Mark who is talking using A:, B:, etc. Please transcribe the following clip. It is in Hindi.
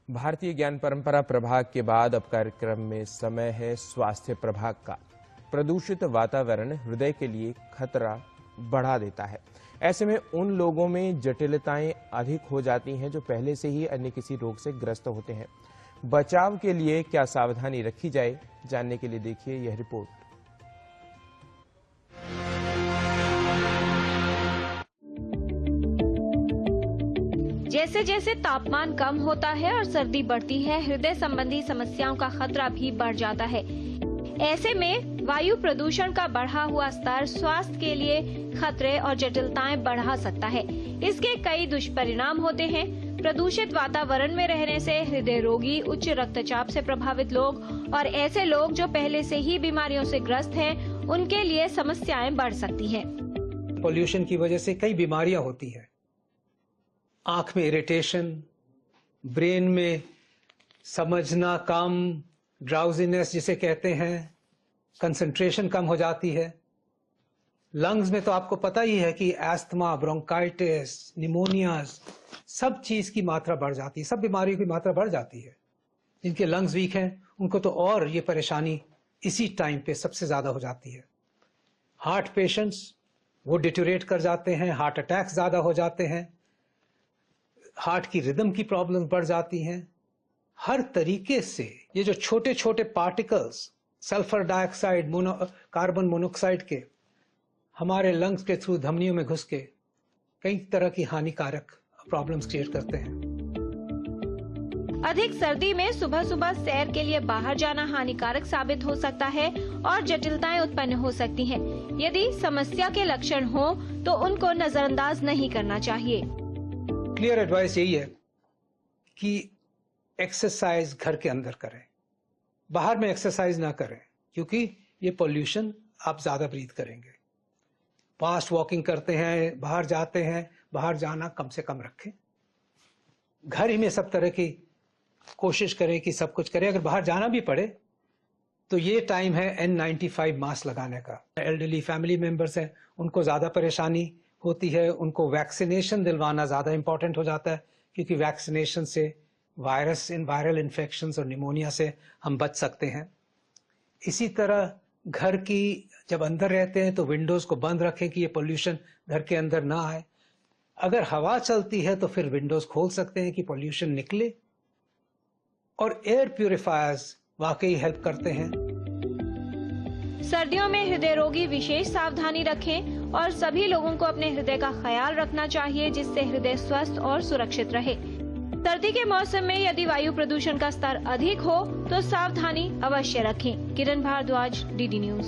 A: भारतीय ज्ञान परंपरा प्रभाग के बाद अब कार्यक्रम में समय है स्वास्थ्य प्रभाग का। प्रदूषित वातावरण हृदय के लिए खतरा बढ़ा देता है। ऐसे में उन लोगों में जटिलताएं अधिक हो जाती हैं जो पहले से ही अन्य किसी रोग से ग्रस्त होते हैं। बचाव के लिए क्या सावधानी रखी जाए, जानने के लिए देखिए यह रिपोर्ट।
B: जैसे जैसे तापमान कम होता है और सर्दी बढ़ती है, हृदय संबंधी समस्याओं का खतरा भी बढ़ जाता है। ऐसे में वायु प्रदूषण का बढ़ा हुआ स्तर स्वास्थ्य के लिए खतरे और जटिलताएं बढ़ा सकता है। इसके कई दुष्परिणाम होते हैं। प्रदूषित वातावरण में रहने से हृदय रोगी, उच्च रक्तचाप से प्रभावित लोग और ऐसे लोग जो पहले से ही बीमारियों से ग्रस्त हैं, उनके लिए समस्याएं बढ़ सकती हैं।
C: पोल्यूशन की वजह से कई बीमारियां होती हैं। आंख में इरिटेशन, ब्रेन में समझना कम, ड्राउजीनेस जिसे कहते हैं, कंसंट्रेशन कम हो जाती है। लंग्स में तो आपको पता ही है कि एस्थमा, ब्रोंकाइटिस, निमोनिया, सब चीज की मात्रा बढ़ जाती है, सब बीमारियों की मात्रा बढ़ जाती है। जिनके लंग्स वीक हैं उनको तो और ये परेशानी इसी टाइम पे सबसे ज्यादा हो जाती है। हार्ट पेशेंट्स वो डिटोरेट कर जाते हैं, हार्ट अटैक्स ज्यादा हो जाते हैं, हार्ट की रिदम की प्रॉब्लम बढ़ जाती हैं। हर तरीके से ये जो छोटे छोटे particles sulphur dioxide, carbon monoxide के हमारे लंग्स के थ्रू धमनियों में घुस के कई तरह की हानिकारक प्रॉब्लम्स क्रिएट करते हैं।
B: अधिक सर्दी में सुबह सुबह सैर के लिए बाहर जाना हानिकारक साबित हो सकता है और जटिलताएं उत्पन्न हो सकती हैं। यदि समस्या के लक्षण हो तो उनको नजरअंदाज नहीं करना चाहिए।
C: क्लियर एडवाइस यही है कि एक्सरसाइज घर के अंदर करें, बाहर में एक्सरसाइज ना करें, क्योंकि ये पोल्यूशन आप ज्यादा ब्रीथ करेंगे। फास्ट वॉकिंग करते हैं, बाहर जाते हैं, बाहर जाना कम से कम रखें। घर ही में सब तरह की कोशिश करें कि सब कुछ करें। अगर बाहर जाना भी पड़े तो ये टाइम है N95 मास्क लगाने का। एल्डरली फैमिली मेंबर्स हैं, उनको ज्यादा परेशानी होती है, उनको वैक्सीनेशन दिलवाना ज्यादा इंपॉर्टेंट हो जाता है, क्योंकि वैक्सीनेशन से वायरल इन्फेक्शंस और निमोनिया से हम बच सकते हैं। इसी तरह घर की जब अंदर रहते हैं तो विंडोज को बंद रखें कि ये पोल्यूशन घर के अंदर ना आए। अगर हवा चलती है तो फिर विंडोज खोल सकते हैं कि पोल्यूशन निकले। और एयर प्यूरिफायर्स वाकई हेल्प करते हैं।
B: सर्दियों में हृदय रोगी विशेष सावधानी रखें और सभी लोगों को अपने हृदय का ख्याल रखना चाहिए, जिससे हृदय स्वस्थ और सुरक्षित रहे। सर्दी के मौसम में यदि वायु प्रदूषण का स्तर अधिक हो तो सावधानी अवश्य रखें। किरण भारद्वाज, DD न्यूज।